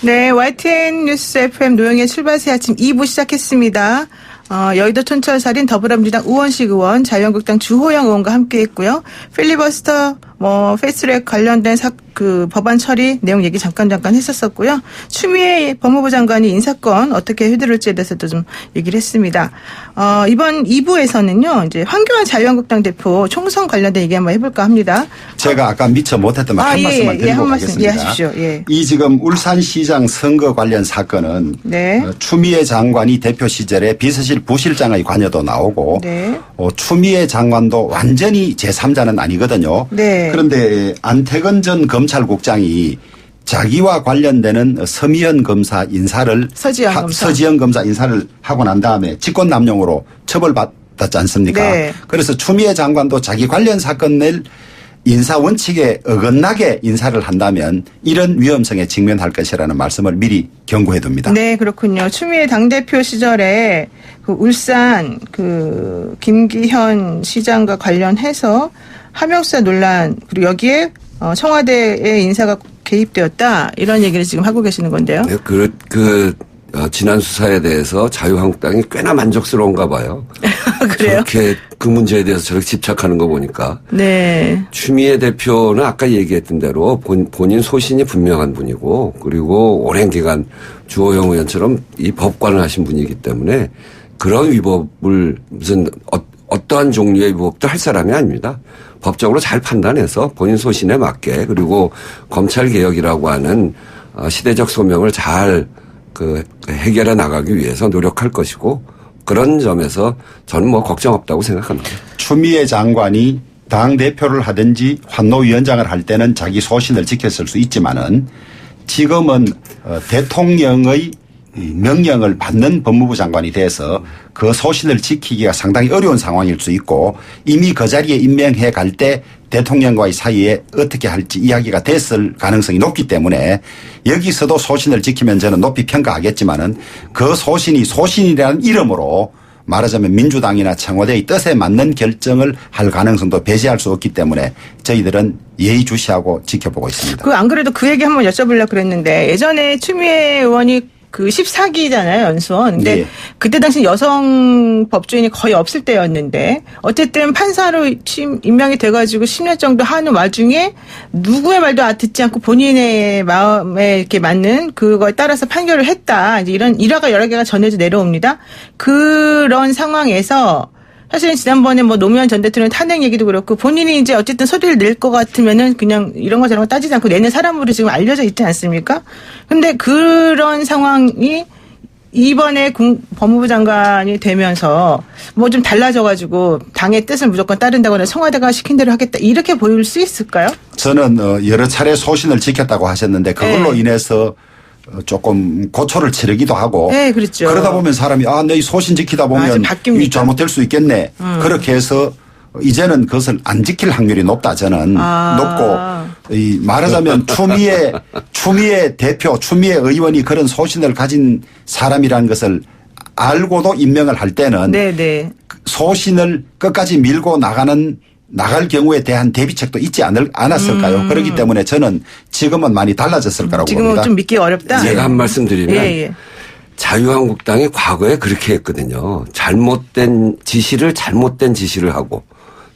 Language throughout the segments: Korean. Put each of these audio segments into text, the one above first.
네, YTN 뉴스 FM 노영의 출발새 아침 2부 시작했습니다. 여의도 촌철살인 더불어민주당 우원식 의원, 자유한국당 주호영 의원과 함께했고요. 필리버스터, 패스트트랙 관련된 법안 처리 내용 얘기 잠깐 했었었고요. 추미애 법무부 장관이 인사건 어떻게 휘두를지에 대해서도 좀 얘기를 했습니다. 이번 2부에서는요, 이제 황교안 자유한국당 대표 총선 관련된 얘기 한번 해볼까 합니다. 제가 아까 미처 못했던 말 한 말씀만 드리고 가겠습니다. 예, 하십시오. 예. 이 지금 울산시장 선거 관련 사건은 네. 추미애 장관이 대표 시절에 비서실 부실장의 관여도 나오고 네. 추미애 장관도 완전히 제3자는 아니거든요. 네. 그런데 안태근 전 검찰국장이 자기와 관련되는 서지현 검사 인사를 하고 난 다음에 직권남용으로 처벌받았지 않습니까? 네. 그래서 추미애 장관도 자기 관련 사건 낼 인사 원칙에 어긋나게 인사를 한다면 이런 위험성에 직면할 것이라는 말씀을 미리 경고해 둡니다. 네, 그렇군요. 추미애 당대표 시절에 울산 김기현 시장과 관련해서 하명사 논란, 그리고 여기에 청와대의 인사가 개입되었다, 이런 얘기를 지금 하고 계시는 건데요. 네, 지난 수사에 대해서 자유한국당이 꽤나 만족스러운가 봐요. 그래요? 저렇게 그 문제에 대해서 저렇게 집착하는 거 보니까. 네. 추미애 대표는 아까 얘기했던 대로 본인 소신이 분명한 분이고, 그리고 오랜 기간 주호영 의원처럼 이 법관을 하신 분이기 때문에 그런 위법을 어떠한 종류의 위법도 할 사람이 아닙니다. 법적으로 잘 판단해서 본인 소신에 맞게, 그리고 검찰개혁이라고 하는 시대적 소명을 잘 해결해 나가기 위해서 노력할 것이고, 그런 점에서 저는 걱정 없다고 생각합니다. 추미애 장관이 당대표를 하든지 환노위원장을 할 때는 자기 소신을 지켰을 수 있지만은 지금은 대통령의 명령을 받는 법무부 장관이 돼서 그 소신을 지키기가 상당히 어려운 상황일 수 있고, 이미 그 자리에 임명해 갈 때 대통령과의 사이에 어떻게 할지 이야기가 됐을 가능성이 높기 때문에 여기서도 소신을 지키면 저는 높이 평가하겠지만은 그 소신이라는 이름으로 말하자면 민주당이나 청와대의 뜻에 맞는 결정을 할 가능성도 배제할 수 없기 때문에 저희들은 예의주시하고 지켜보고 있습니다. 안 그래도 그 얘기 한번 여쭤보려고 그랬는데, 예전에 추미애 의원이 14기잖아요, 연수원. 근데 네. 그때 당시 여성 법조인이 거의 없을 때였는데, 어쨌든 판사로 임명이 돼가지고 10년 정도 하는 와중에 누구의 말도 듣지 않고 본인의 마음에 이렇게 맞는 그거에 따라서 판결을 했다. 이제 이런 일화가 여러 개가 전해져 내려옵니다. 그런 상황에서 사실은 지난번에 노무현 전 대통령 탄핵 얘기도 그렇고, 본인이 이제 어쨌든 소리를 낼 것 같으면은 그냥 이런 거 저런 거 따지지 않고 내는 사람으로 지금 알려져 있지 않습니까? 근데 그런 상황이 이번에 법무부 장관이 되면서 좀 달라져가지고 당의 뜻을 무조건 따른다거나 청와대가 시킨 대로 하겠다, 이렇게 보일 수 있을까요? 저는 여러 차례 소신을 지켰다고 하셨는데 그걸로 네. 인해서 조금 고초를 치르기도 하고, 네, 그렇죠. 그러다 보면 사람이 내 소신 지키다 보면 이 잘못될 수 있겠네. 그렇게 해서 이제는 그것을 안 지킬 확률이 높다, 저는. 높고, 말하자면 추미애 대표, 추미애 의원이 그런 소신을 가진 사람이라는 것을 알고도 임명을 할 때는 네네. 소신을 끝까지 밀고 나갈 경우에 대한 대비책도 있지 않았을까요? 그렇기 때문에 저는 지금은 많이 달라졌을 거라고 지금은 봅니다. 좀 믿기 어렵다. 제가 한 말씀 드리면, 예. 자유한국당이 과거에 그렇게 했거든요. 잘못된 지시를 하고,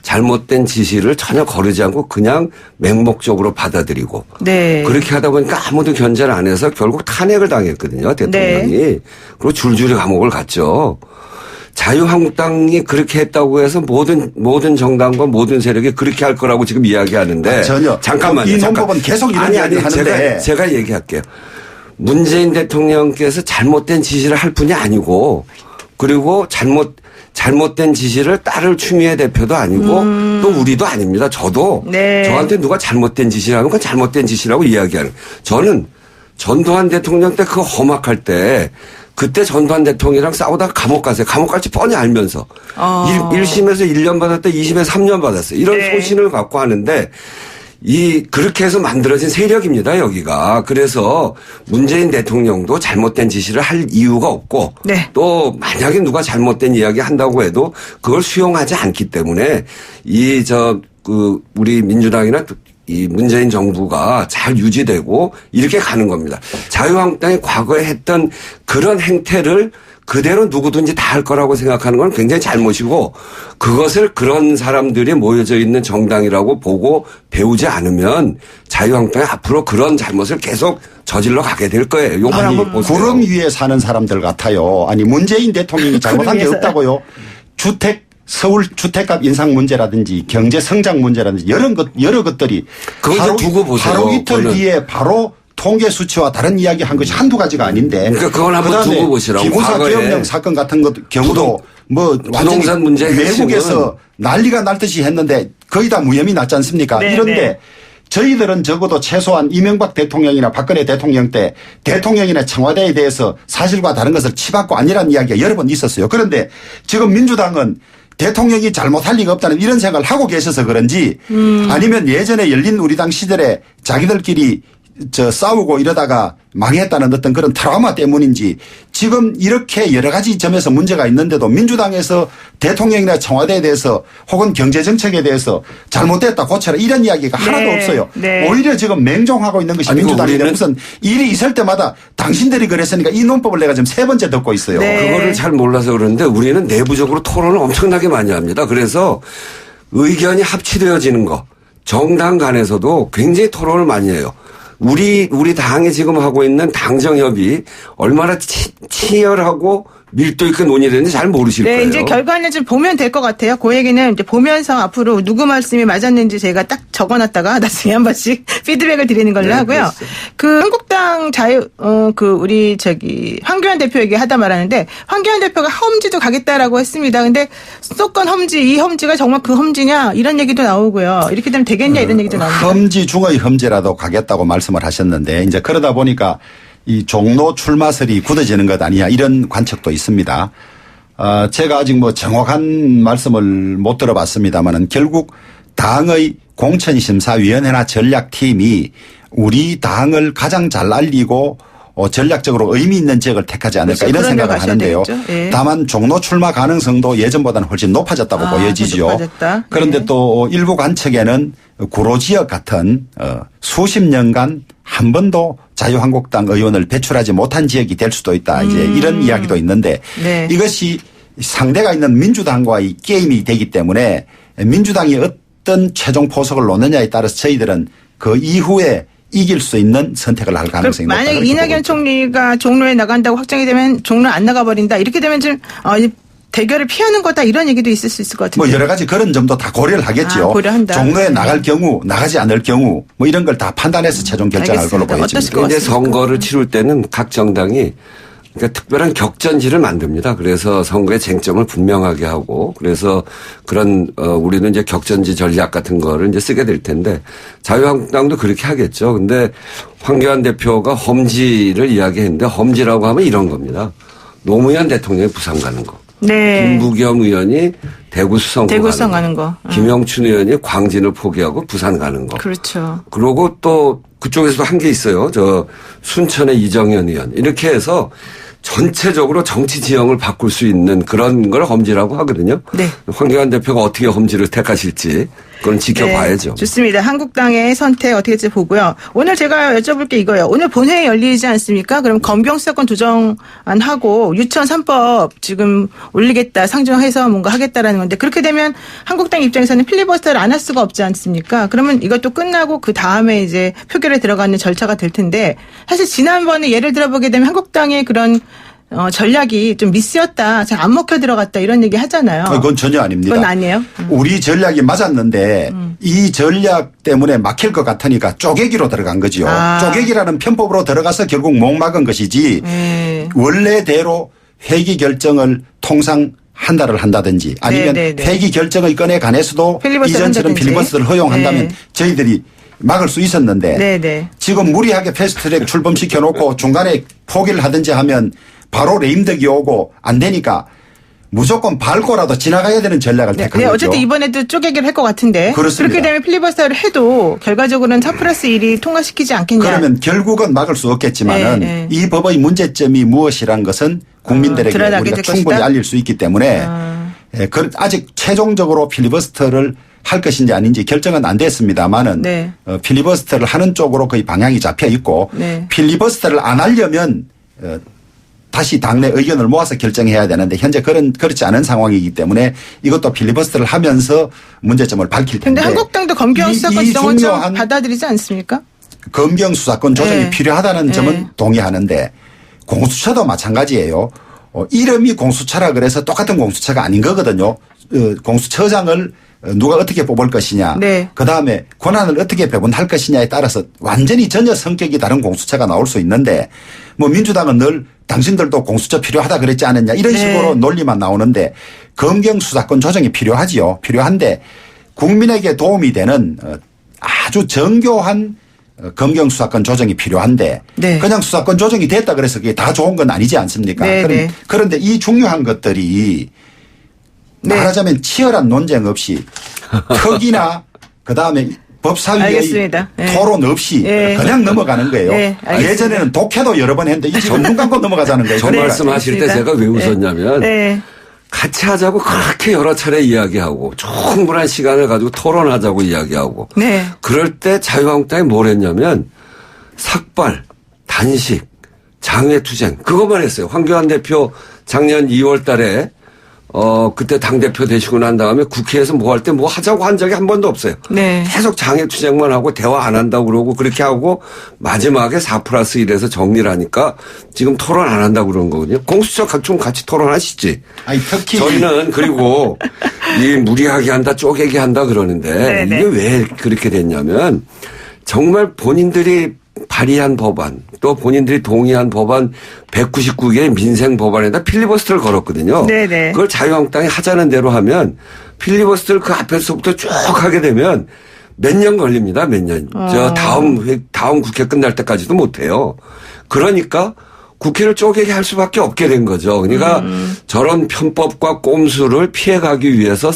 잘못된 지시를 전혀 거르지 않고 그냥 맹목적으로 받아들이고, 네. 그렇게 하다 보니까 아무도 견제를 안 해서 결국 탄핵을 당했거든요, 대통령이. 네. 그리고 줄줄이 감옥을 갔죠. 자유한국당이 그렇게 했다고 해서 모든 정당과 모든 세력이 그렇게 할 거라고 지금 이야기하는데. 전혀. 잠깐만요. 이 논법은 계속 이런 이야기를 하는데. 제가 얘기할게요. 문재인 대통령께서 잘못된 지시를 할 뿐이 아니고, 그리고 잘못된 지시를 따를 추미애 대표도 아니고 또 우리도 아닙니다. 저도. 네. 저한테 누가 잘못된 지시를 하면 그건 잘못된 지시라고 이야기하는. 저는 전두환 대통령 때 그거 험악할 때 그때 전두환 대통령이랑 싸우다가 감옥 갔어요. 감옥 갈지 뻔히 알면서. 1심에서 1년 받았다, 2심에서 3년 받았어요. 이런 네. 소신을 갖고 하는데 그렇게 해서 만들어진 세력입니다, 여기가. 그래서 문재인 대통령도 잘못된 지시를 할 이유가 없고, 네. 또 만약에 누가 잘못된 이야기 한다고 해도 그걸 수용하지 않기 때문에 우리 민주당이나 이 문재인 정부가 잘 유지되고 이렇게 가는 겁니다. 자유한국당이 과거에 했던 그런 행태를 그대로 누구든지 다 할 거라고 생각하는 건 굉장히 잘못이고 그것을 그런 사람들이 모여져 있는 정당이라고 보고 배우지 않으면 자유한국당이 앞으로 그런 잘못을 계속 저질러 가게 될 거예요. 요걸 한번 보세요. 구름 위에 사는 사람들 같아요. 아니 문재인 대통령이 잘못한 게 없다고요. 서울 주택값 인상 문제라든지 경제 성장 문제라든지 여러 것들이 그걸 두고 보세요. 하루 이틀 뒤에 바로 통계 수치와 다른 이야기 한 것이 한두 가지가 아닌데. 그러니까 그걸 한번 두고 보시라고. 기무사 기업령 사건 같은 것 경우도 부동산 문제 외국에서 난리가 날 듯이 했는데 거의 다 무혐의 났지 않습니까? 네, 이런데 네. 저희들은 적어도 최소한 이명박 대통령이나 박근혜 대통령 때 대통령이나 청와대에 대해서 사실과 다른 것을 치받고 아니라는 이야기가 여러 번 있었어요. 그런데 지금 민주당은 대통령이 잘못할 리가 없다는 이런 생각을 하고 계셔서 그런지 아니면 예전에 열린 우리당 시절에 자기들끼리 싸우고 이러다가 망했다는 어떤 그런 트라우마 때문인지 지금 이렇게 여러 가지 점에서 문제가 있는데도 민주당에서 대통령이나 청와대에 대해서 혹은 경제정책에 대해서 잘못됐다 고쳐라 이런 이야기가 하나도 없어요. 네. 오히려 지금 맹종하고 있는 것이 민주당인데 무슨 일이 있을 때마다 당신들이 그랬으니까 이 논법을 내가 지금 3번째 듣고 있어요. 네. 그거를 잘 몰라서 그러는데 우리는 내부적으로 토론을 엄청나게 많이 합니다. 그래서 의견이 합치되어지는 거 정당 간에서도 굉장히 토론을 많이 해요. 우리 당이 지금 하고 있는 당정협이 얼마나 치열하고 밀도 있게 논의되는지 잘 모르실 네, 거예요. 이제 결과는 좀 보면 될 것 같아요. 그 얘기는 이제 보면서 앞으로 누구 말씀이 맞았는지 제가 딱 적어놨다가 나중에 한 번씩 피드백을 드리는 걸로 네, 하고요. 그렇죠. 그 한국당 우리 황교안 대표 얘기하다 말하는데 황교안 대표가 험지도 가겠다라고 했습니다. 근데 수도권 험지, 이 험지가 정말 그 험지냐 이런 얘기도 나오고요. 이렇게 되면 되겠냐 이런 얘기도 나옵니다. 험지 중의 험지라도 가겠다고 말씀을 하셨는데 이제 그러다 보니까 이 종로 출마설이 굳어지는 것 아니냐 이런 관측도 있습니다. 제가 아직 정확한 말씀을 못 들어봤습니다만은 결국 당의 공천심사위원회나 전략팀이 우리 당을 가장 잘 알리고 전략적으로 의미 있는 지역을 택하지 않을까 그렇죠. 이런 그런 데 생각을 가셔야 하는데요. 되겠죠. 예. 다만 종로 출마 가능성도 예전보다는 훨씬 높아졌다고 보여지죠. 높아졌다. 그런데 네. 또 일부 관측에는 구로 지역 같은 수십 년간 한 번도 자유한국당 의원을 배출하지 못한 지역이 될 수도 있다. 이제 이런 이야기도 있는데 네. 이것이 상대가 있는 민주당과의 게임이 되기 때문에 민주당이 어떤 최종 포석을 놓느냐에 따라서 저희들은 그 이후에 이길 수 있는 선택을 할 가능성이 높다. 만약에 이낙연 총리가 종로에 나간다고 확정이 되면 종로 안 나가버린다. 이렇게 되면 좀 대결을 피하는 거다 이런 얘기도 있을 수 있을 것 같은데. 여러 가지 그런 점도 다 고려를 하겠죠. 고려한다. 종로에 나갈 경우 나가지 않을 경우 이런 걸 다 판단해서 최종 결정할 걸로 알겠습니다. 어떠실 보여집니다. 것 이제 같습니까? 선거를 치룰 때는 각 정당이 그러니까 특별한 격전지를 만듭니다. 그래서 선거의 쟁점을 분명하게 하고 그래서 그런 우리는 이제 격전지 전략 같은 거를 이제 쓰게 될 텐데 자유한국당도 그렇게 하겠죠. 근데 황교안 대표가 험지를 이야기했는데 험지라고 하면 이런 겁니다. 노무현 대통령이 부산 가는 거. 네. 김부겸 의원이 대구 수성구 대구 수성 가는 가는 거. 김영춘 의원이 광진을 포기하고 부산 가는 거. 그렇죠. 그러고 또 그쪽에서도 한 게 있어요. 순천의 이정현 의원. 이렇게 해서 전체적으로 정치 지형을 바꿀 수 있는 그런 걸 험지라고 하거든요. 네. 황교안 대표가 어떻게 험지를 택하실지 그건 지켜봐야죠. 네, 좋습니다. 한국당의 선택 어떻게 될지 보고요. 오늘 제가 여쭤볼 게 이거예요. 오늘 본회의 열리지 않습니까? 그럼 검경수사권 조정안하고 유치원 3법 지금 올리겠다, 상정해서 뭔가 하겠다라는 건데 그렇게 되면 한국당 입장에서는 필리버스터를 안 할 수가 없지 않습니까? 그러면 이것도 끝나고 그 다음에 이제 표결에 들어가는 절차가 될 텐데 사실 지난번에 예를 들어보게 되면 한국당의 그런 전략이 좀 미스였다. 잘 안 먹혀 들어갔다. 이런 얘기 하잖아요. 그건 전혀 아닙니다. 그건 아니에요. 우리 전략이 맞았는데 이 전략 때문에 막힐 것 같으니까 쪼개기로 들어간 거죠. 쪼개기라는 편법으로 들어가서 결국 못 막은 것이지 원래대로 회기 결정을 통상 한 달을 한다든지 아니면 회기 결정의 건에 관해서도 이전처럼 필리버스터를 허용한다면 저희들이 막을 수 있었는데 지금 무리하게 패스트트랙 출범시켜 놓고 중간에 포기를 하든지 하면 바로 레임덕이 오고 안 되니까 무조건 밟고라도 지나가야 되는 전략을 택한 거죠. 어쨌든 이번에도 쪼개기를 할 것 같은데. 그렇습니다. 그렇게 되면 필리버스터를 해도 결과적으로는 4+1이 통과시키지 않겠냐. 그러면 결국은 막을 수 없겠지만은 이 법의 문제점이 무엇이란 것은 국민들에게 우리가 충분히 알릴 수 있기 때문에 아직 최종적으로 필리버스터를 할 것인지 아닌지 결정은 안 됐습니다만은 네. 필리버스터를 하는 쪽으로 거의 방향이 잡혀 있고 네. 필리버스터를 안 하려면 다시 당내 의견을 모아서 결정해야 되는데 현재 그렇지 않은 상황이기 때문에 이것도 필리버스터를 하면서 문제점을 밝힐 텐데. 그런데 한국당도 검경 수사권 조정을 좀 중요한 받아들이지 않습니까? 검경 수사권 조정이 네. 필요하다는 점은 네. 동의하는데 공수처도 마찬가지예요. 이름이 공수처라 그래서 똑같은 공수처가 아닌 거거든요. 공수처장을 누가 어떻게 뽑을 것이냐. 네. 그다음에 권한을 어떻게 배분할 것이냐에 따라서 완전히 전혀 성격이 다른 공수처가 나올 수 있는데 뭐 민주당은 늘 당신들도 공수처 필요하다 그랬지 않았냐 이런 네. 식으로 논리만 나오는데 검경 수사권 조정이 필요하지요. 필요한데 국민에게 도움이 되는 아주 정교한 검경 수사권 조정이 필요한데 네. 그냥 수사권 조정이 됐다 그래서 그게 다 좋은 건 아니지 않습니까? 네, 네. 그런데 이 중요한 것들이 네. 말하자면 치열한 논쟁 없이 턱이나 그다음에 법사위의 알겠습니다. 네. 토론 없이 네. 그냥 넘어가는 거예요. 네, 알겠습니다. 예전에는 독해도 여러 번 했는데 이제 눈 감고 넘어가자는 거예요. 저 네, 말씀하실 때 알겠습니다. 제가 왜 웃었냐면 네. 같이 하자고 그렇게 여러 차례 이야기하고 충분한 시간을 가지고 토론하자고 이야기하고 네. 그럴 때 자유한국당이 뭘 했냐면 삭발, 단식, 장외투쟁 그것만 했어요. 황교안 대표 작년 2월 달에 그때 당대표 되시고 난 다음에 국회에서 뭐 할 때 뭐 하자고 한 적이 한 번도 없어요. 네. 계속 장애투쟁만 하고 대화 안 한다고 그러고 그렇게 하고 마지막에 4+1에서 정리를 하니까 지금 토론 안 한다고 그러는 거거든요. 공수처 좀 같이 토론하시지. 아니 특히 저희는 그리고 이 무리하게 한다 쪼개게 한다 그러는데 네네. 이게 왜 그렇게 됐냐면 정말 본인들이 발의한 법안 또 본인들이 동의한 법안 199개의 민생 법안에다 필리버스터를 걸었거든요. 네네. 그걸 자유한국당이 하자는 대로 하면 필리버스터를 그 앞에서부터 쭉 하게 되면 몇 년 걸립니다. 몇 년. 다음 국회 끝날 때까지도 못 해요. 그러니까 국회를 쪼개게 할 수밖에 없게 된 거죠. 그러니까 저런 편법과 꼼수를 피해가기 위해서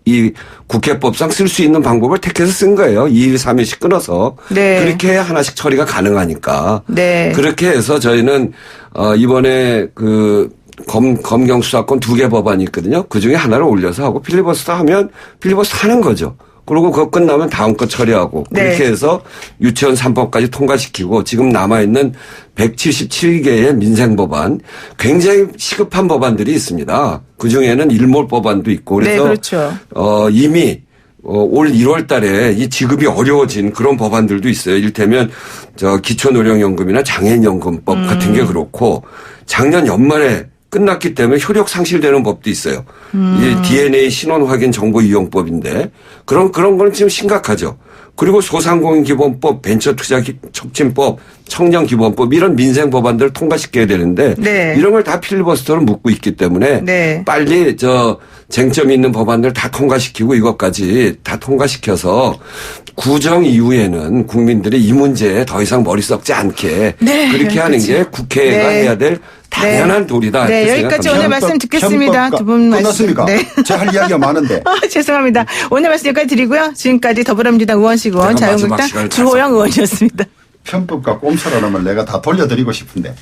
이 국회법상 쓸 수 있는 방법을 택해서 쓴 거예요. 2일, 3일씩 끊어서. 네. 그렇게 해야 하나씩 처리가 가능하니까. 네. 그렇게 해서 저희는 이번에 검경 수사권 2개 법안이 있거든요. 그중에 하나를 올려서 하고 필리버스터 하면 필리버스터 하는 거죠. 그리고 그거 끝나면 다음 거 처리하고 네. 그렇게 해서 유치원 3법까지 통과시키고 지금 남아있는 177개의 민생법안 굉장히 시급한 법안들이 있습니다. 그중에는 일몰 법안도 있고 그래서 네, 그렇죠. 이미 올 1월 달에 이 지급이 어려워진 그런 법안들도 있어요. 이를테면 기초노령연금이나 장애인연금법 같은 게 그렇고 작년 연말에 끝났기 때문에 효력 상실되는 법도 있어요. 이 DNA 신원 확인 정보 이용법인데 그런 거는 지금 심각하죠. 그리고 소상공인기본법, 벤처투자촉진법, 청년기본법 이런 민생 법안들을 통과시켜야 되는데 네. 이런 걸 다 필리버스터로 묶고 있기 때문에 네. 빨리 쟁점 있는 법안들 다 통과시키고 이것까지 다 통과시켜서 구정 이후에는 국민들이 이 문제에 더 이상 머리 썩지 않게 네. 그렇게 하는 게 국회가 네. 해야 될 당연한 도리다. 네, 이렇게 여기까지 생각합니다. 오늘 말씀 듣겠습니다. 두 분 말씀. 끝났습니까? 네. 제가 할 이야기가 많은데. 죄송합니다. 오늘 말씀 여기까지 드리고요. 지금까지 더불어민주당 우원식 의원, 제가 마지막 자유한국당 시간을 주호영 의원이었습니다. 편법과 꼼수라는 걸 내가 다 돌려드리고 싶은데.